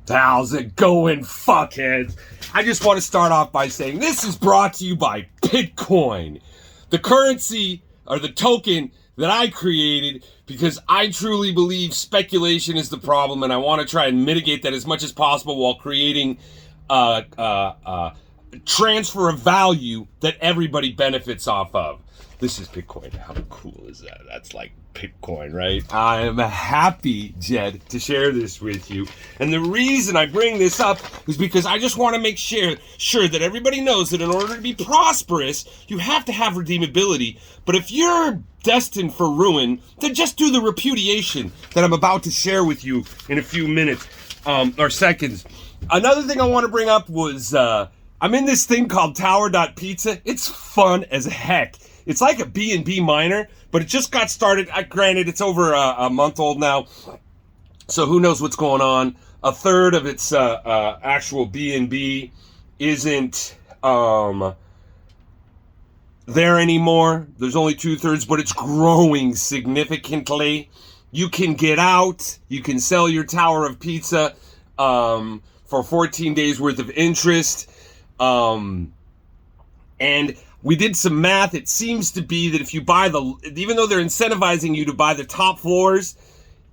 How's it going, fuckheads? I just want to start off by saying this is brought to you by Bitcoin, the currency or the token that I created because I truly believe speculation is the problem, and I want to try and mitigate that as much as possible while creating transfer of value that everybody benefits off of. This is Bitcoin. How cool is that? That's like Bitcoin, right? I am happy, Jed, to share this with you. And the reason I bring this up is because I just want to make sure that everybody knows that in order to be prosperous, you have to have redeemability. But if you're destined for ruin, then just do the repudiation that I'm about to share with you in a few minutes or seconds. Another thing I want to bring up was I'm in this thing called Tower.Pizza. It's fun as heck. It's like a B&B miner, but it just got started. Granted, it's over a month old now, so who knows what's going on. A third of its actual B&B isn't there anymore. There's only 2/3, but it's growing significantly. You can get out. You can sell your Tower of Pizza for 14 days worth of interest. And we did some math. It seems to be that if you buy even though they're incentivizing you to buy the top floors,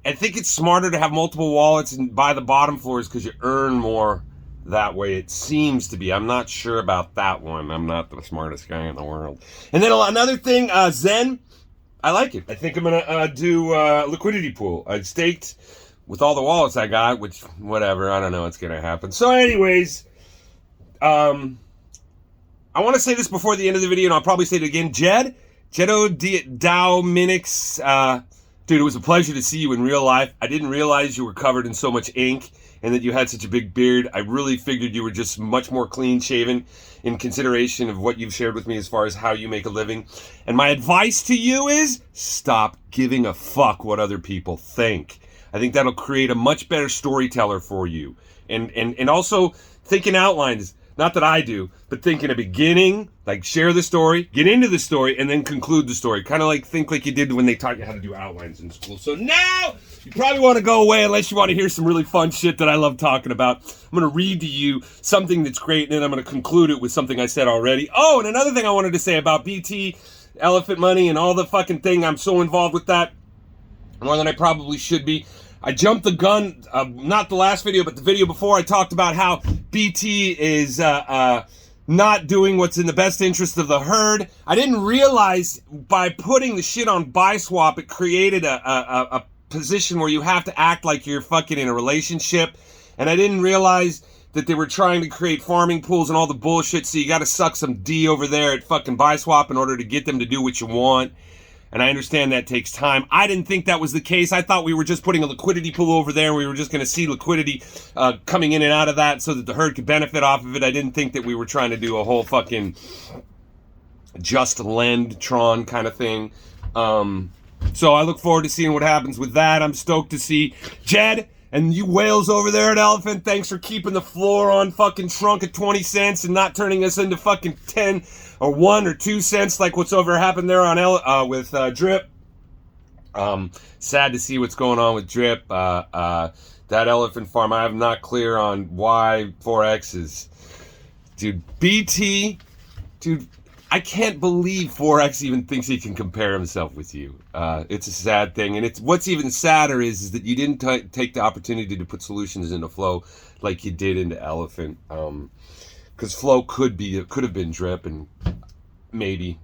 I think it's smarter to have multiple wallets and buy the bottom floors because you earn more that way. It seems to be. I'm not sure about that one. I'm not the smartest guy in the world. And then another thing, XEN, I like it. I think I'm going to do a liquidity pool. I staked with all the wallets I got, which, whatever, I don't know what's going to happen. So anyways, I want to say this before the end of the video, and I'll probably say it again. Jedo Dow Minix, dude, it was a pleasure to see you in real life. I didn't realize you were covered in so much ink and that you had such a big beard. I really figured you were just much more clean shaven in consideration of what you've shared with me as far as how you make a living. And my advice to you is stop giving a fuck what other people think. I think that'll create a much better storyteller for you. And also thinking outlines. Not that I do, but think in a beginning, like share the story, get into the story, and then conclude the story. Kind of like think like you did when they taught you how to do outlines in school. So now you probably want to go away unless you want to hear some really fun shit that I love talking about. I'm going to read to you something that's great, and then I'm going to conclude it with something I said already. Oh, and another thing I wanted to say about BT, Elephant.Money, and all the fucking thing. I'm so involved with that more than I probably should be. I jumped the gun, not the last video, but the video before. I talked about how BT is not doing what's in the best interest of the herd. I didn't realize by putting the shit on buy swap, it created a position where you have to act like you're fucking in a relationship. And I didn't realize that they were trying to create farming pools and all the bullshit, so you got to suck some D over there at fucking buy swap in order to get them to do what you want. And I understand that takes time. I didn't think that was the case. I thought we were just putting a liquidity pool over there and we were just going to see liquidity coming in and out of that so that the herd could benefit off of it. I didn't think that we were trying to do a whole fucking just lend Tron kind of thing. So I look forward to seeing what happens with that. I'm stoked to see Jed and you whales over there at Elephant. Thanks for keeping the floor on fucking Trunk at 20 cents and not turning us into fucking 10 or 1 or 2 cents like what's over happened there on with Drip. Sad to see what's going on with Drip. That elephant farm, I am not clear on why 4X is. Dude, BT, dude, I can't believe 4X even thinks he can compare himself with you. It's a sad thing. And it's what's even sadder is that you didn't take the opportunity to put solutions into Flow like you did into Elephant. Because Flow could have been Drip and maybe.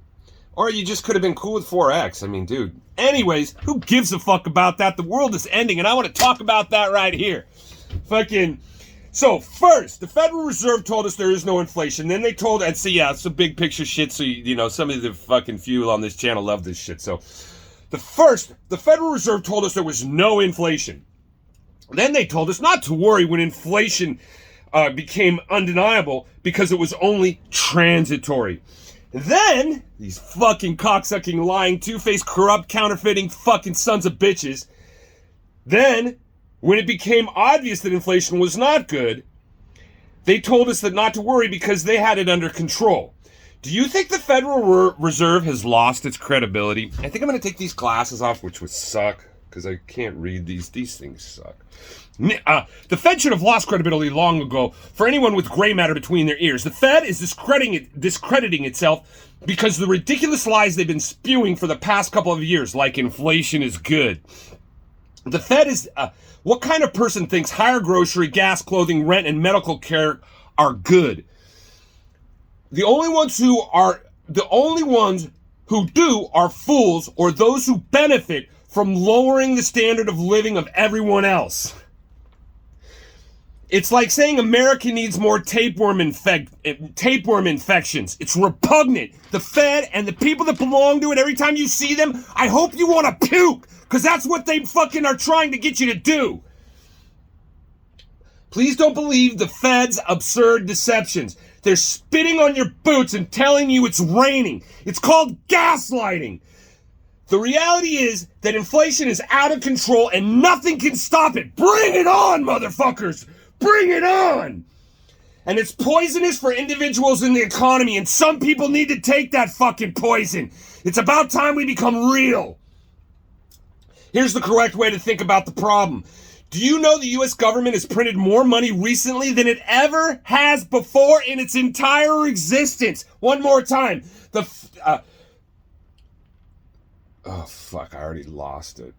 Or you just could have been cool with 4X. I mean, dude. Anyways, who gives a fuck about that? The world is ending, and I want to talk about that right here. Fucking. So, first, the Federal Reserve told us there is no inflation. Then they told, and see, yeah, it's some big picture shit, so, you know, some of the fucking few on this channel love this shit. So, the Federal Reserve told us there was no inflation. Then they told us not to worry when inflation became undeniable because it was only transitory. Then, these fucking cocksucking, lying, two-faced, corrupt, counterfeiting fucking sons of bitches, then, when it became obvious that inflation was not good, they told us that not to worry because they had it under control. Do you think the Federal Reserve has lost its credibility? I think I'm going to take these glasses off, which would suck. because I can't read these. These things suck. The Fed should have lost credibility long ago for anyone with gray matter between their ears. The Fed is discrediting itself because of the ridiculous lies they've been spewing for the past couple of years, like inflation is good. The Fed is... what kind of person thinks higher grocery, gas, clothing, rent, and medical care are good? The only ones who do are fools, or those who benefit from lowering the standard of living of everyone else. It's like saying America needs more tapeworm infections. It's repugnant. The Fed and the people that belong to it, every time you see them, I hope you want to puke, because that's what they fucking are trying to get you to do. Please don't believe the Fed's absurd deceptions. They're spitting on your boots and telling you it's raining. It's called gaslighting. The reality is that inflation is out of control and nothing can stop it. Bring it on, motherfuckers! Bring it on! And it's poisonous for individuals in the economy, and some people need to take that fucking poison. It's about time we become real. Here's the correct way to think about the problem. Do you know the U.S. government has printed more money recently than it ever has before in its entire existence? One more time. Oh, fuck, I already lost it.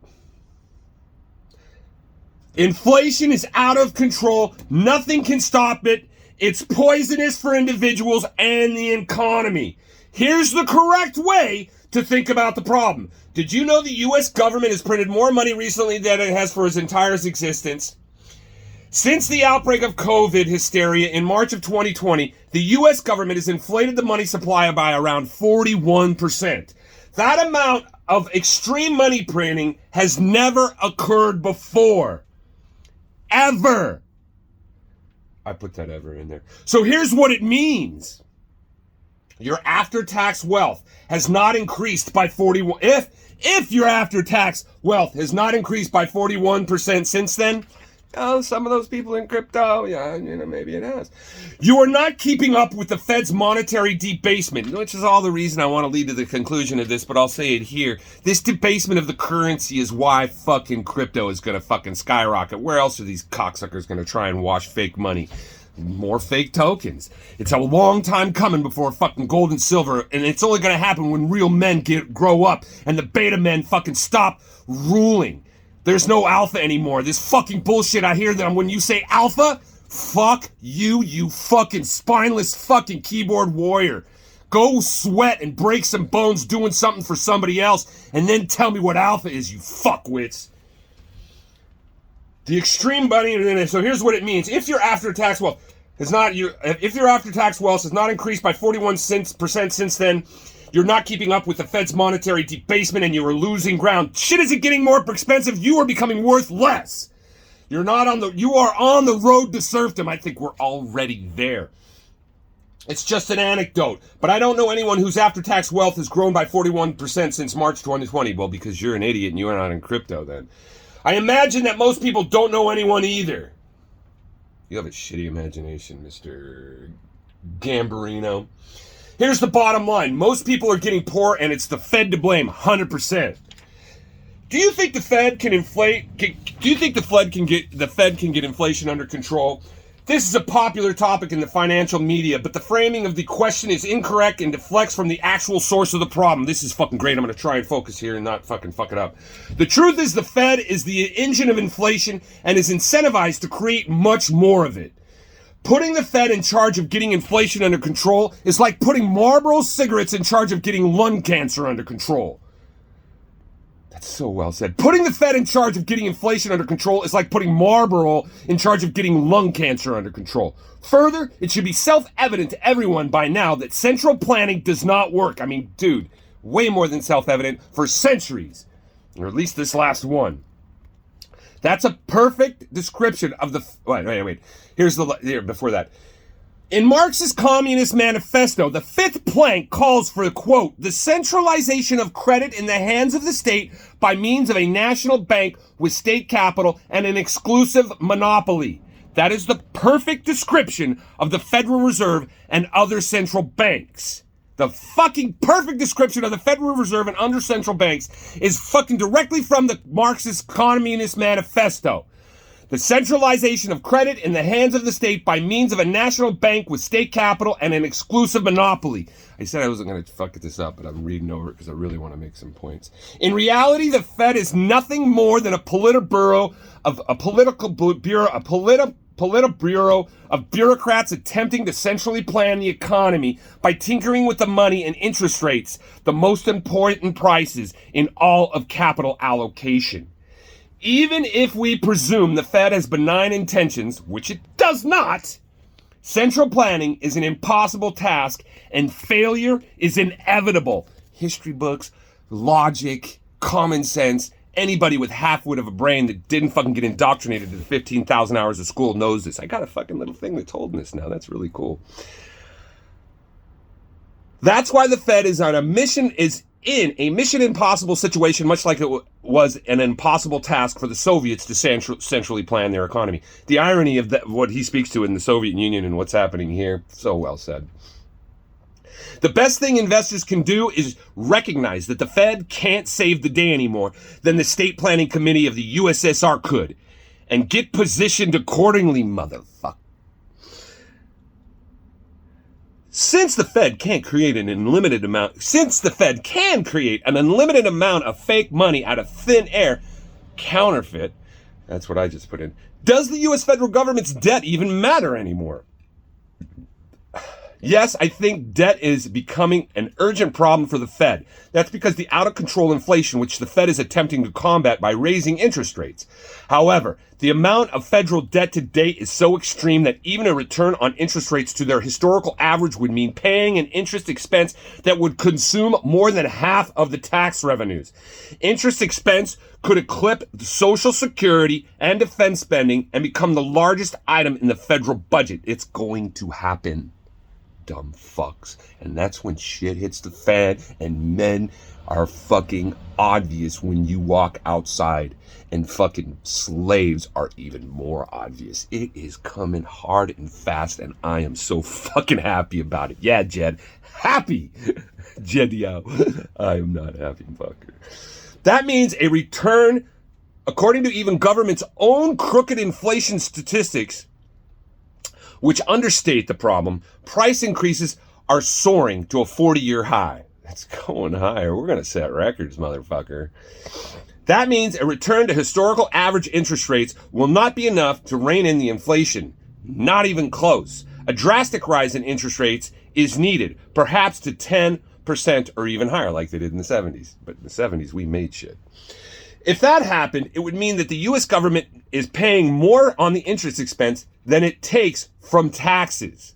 Inflation is out of control. Nothing can stop it. It's poisonous for individuals and the economy. Here's the correct way to think about the problem. Did you know the U.S. government has printed more money recently than it has for its entire existence? Since the outbreak of COVID hysteria in March of 2020, the U.S. government has inflated the money supply by around 41%. That amount of extreme money printing has never occurred before. Ever. I put that ever in there. So here's what it means. Your after-tax wealth has not increased by 41. If your after-tax wealth has not increased by 41% since then, oh, some of those people in crypto, yeah, maybe it has. You are not keeping up with the Fed's monetary debasement, which is all the reason I want to lead to the conclusion of this, but I'll say it here. This debasement of the currency is why fucking crypto is going to fucking skyrocket. Where else are these cocksuckers going to try and wash fake money? More fake tokens. It's a long time coming before fucking gold and silver, and it's only going to happen when real men grow up and the beta men fucking stop ruling. There's no alpha anymore. This fucking bullshit I hear them when you say alpha, fuck you, you fucking spineless fucking keyboard warrior. Go sweat and break some bones doing something for somebody else, and then tell me what alpha is, you fuckwits. The extreme money, so here's what it means. If your after-tax wealth has not increased by 41% since then, you're not keeping up with the Fed's monetary debasement and you are losing ground. Shit isn't getting more expensive. You are becoming worth less. You are on the road to serfdom. I think we're already there. It's just an anecdote, but I don't know anyone whose after-tax wealth has grown by 41% since March 2020. Well, because you're an idiot and you are not in crypto then. I imagine that most people don't know anyone either. You have a shitty imagination, Mr. Gambarino. Here's the bottom line. Most people are getting poor and it's the Fed to blame, 100%. Do you think the Fed can get inflation under control? This is a popular topic in the financial media, but the framing of the question is incorrect and deflects from the actual source of the problem. This is fucking great. I'm going to try and focus here and not fucking fuck it up. The truth is the Fed is the engine of inflation and is incentivized to create much more of it. Putting the Fed in charge of getting inflation under control is like putting Marlboro cigarettes in charge of getting lung cancer under control. That's so well said. Putting the Fed in charge of getting inflation under control is like putting Marlboro in charge of getting lung cancer under control. Further, it should be self-evident to everyone by now that central planning does not work. I mean, dude, way more than self-evident for centuries, or at least this last one. That's a perfect description of the... Wait. Before that. In Marx's Communist Manifesto, the fifth plank calls for, quote, the centralization of credit in the hands of the state by means of a national bank with state capital and an exclusive monopoly. That is the perfect description of the Federal Reserve and other central banks. The fucking perfect description of the Federal Reserve and under central banks is fucking directly from the Marxist Communist Manifesto. The centralization of credit in the hands of the state by means of a national bank with state capital and an exclusive monopoly. I said I wasn't going to fuck this up, but I'm reading over it because I really want to make some points. In reality, the Fed is nothing more than a political bureau of bureaucrats attempting to centrally plan the economy by tinkering with the money and interest rates, the most important prices in all of capital allocation. Even if we presume the Fed has benign intentions, which it does not, central planning is an impossible task and failure is inevitable. History books, logic, common sense, anybody with half-wit of a brain that didn't fucking get indoctrinated to the 15,000 hours of school knows this. I got a fucking little thing that's holding this now. That's really cool. That's why the Fed is in a mission impossible situation, much like it was an impossible task for the Soviets to centrally plan their economy. The irony of what he speaks to in the Soviet Union and what's happening here, so well said. The best thing investors can do is recognize that the Fed can't save the day anymore than the State Planning Committee of the USSR could, and get positioned accordingly, motherfucker. Since the Fed can create an unlimited amount of fake money out of thin air, counterfeit, that's what I just put in, does the U.S. federal government's debt even matter anymore? Yes, I think debt is becoming an urgent problem for the Fed. That's because the out-of-control inflation, which the Fed is attempting to combat by raising interest rates. However, the amount of federal debt to date is so extreme that even a return on interest rates to their historical average would mean paying an interest expense that would consume more than half of the tax revenues. Interest expense could eclipse Social Security and defense spending and become the largest item in the federal budget. It's going to happen. Dumb fucks. And that's when shit hits the fan and men are fucking obvious when you walk outside, and fucking slaves are even more obvious. It is coming hard and fast, and I am so fucking happy about it. Yeah, Jed. Happy. Jed, yo. I am not happy, fucker. That means a return, according to even government's own crooked inflation statistics, which understate the problem, price increases are soaring to a 40-year high. That's going higher. We're going to set records, motherfucker. That means a return to historical average interest rates will not be enough to rein in the inflation. Not even close. A drastic rise in interest rates is needed, perhaps to 10% or even higher, like they did in the 70s. But in the 70s, we made shit. If that happened, it would mean that the U.S. government is paying more on the interest expense than it takes from taxes.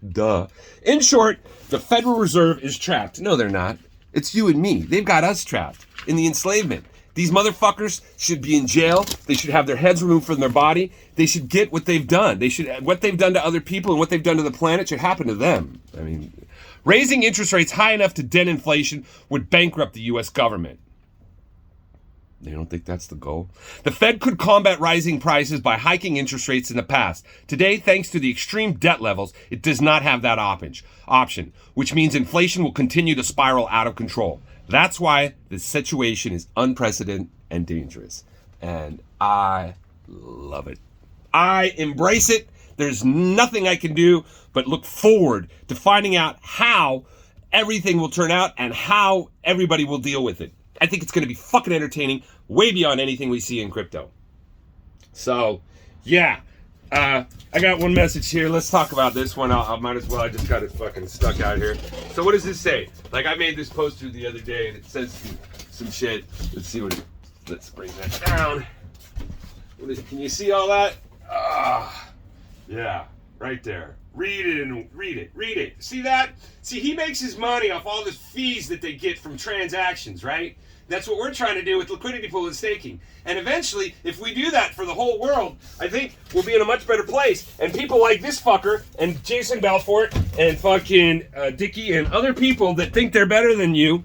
Duh. In short, the Federal Reserve is trapped. No, they're not. It's you and me. They've got us trapped in the enslavement. These motherfuckers should be in jail. They should have their heads removed from their body. They should get what they've done. What they've done to other people and what they've done to the planet should happen to them. I mean, raising interest rates high enough to dent inflation would bankrupt the U.S. government. They don't think that's the goal. The Fed could combat rising prices by hiking interest rates in the past. Today, thanks to the extreme debt levels, it does not have that option, which means inflation will continue to spiral out of control. That's why the situation is unprecedented and dangerous. And I love it. I embrace it. There's nothing I can do but look forward to finding out how everything will turn out and how everybody will deal with it. I think it's going to be fucking entertaining, way beyond anything we see in crypto. So, yeah. I got one message here. Let's talk about this one. I might as well. I just got it fucking stuck out here. So what does this say? Like, I made this poster the other day, and it says some shit. Let's see what let's bring that down. Can you see all that? Yeah, right there. Read it. See that? See, he makes his money off all the fees that they get from transactions, right? That's what we're trying to do with liquidity pool and staking. And eventually, if we do that for the whole world, I think we'll be in a much better place. And people like this fucker and Jason Belfort and fucking Dickie and other people that think they're better than you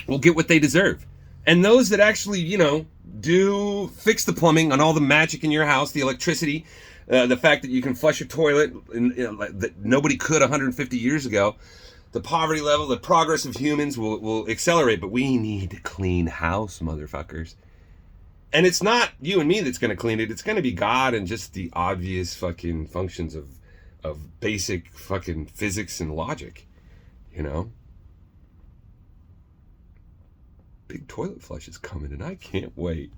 will get what they deserve. And those that actually, do fix the plumbing on all the magic in your house, the electricity, the fact that you can flush a toilet that nobody could 150 years ago, the poverty level, the progress of humans will accelerate. But we need to clean house, motherfuckers. And it's not you and me that's going to clean it. It's going to be God and just the obvious fucking functions of basic fucking physics and logic, you know? Big toilet flush is coming and I can't wait.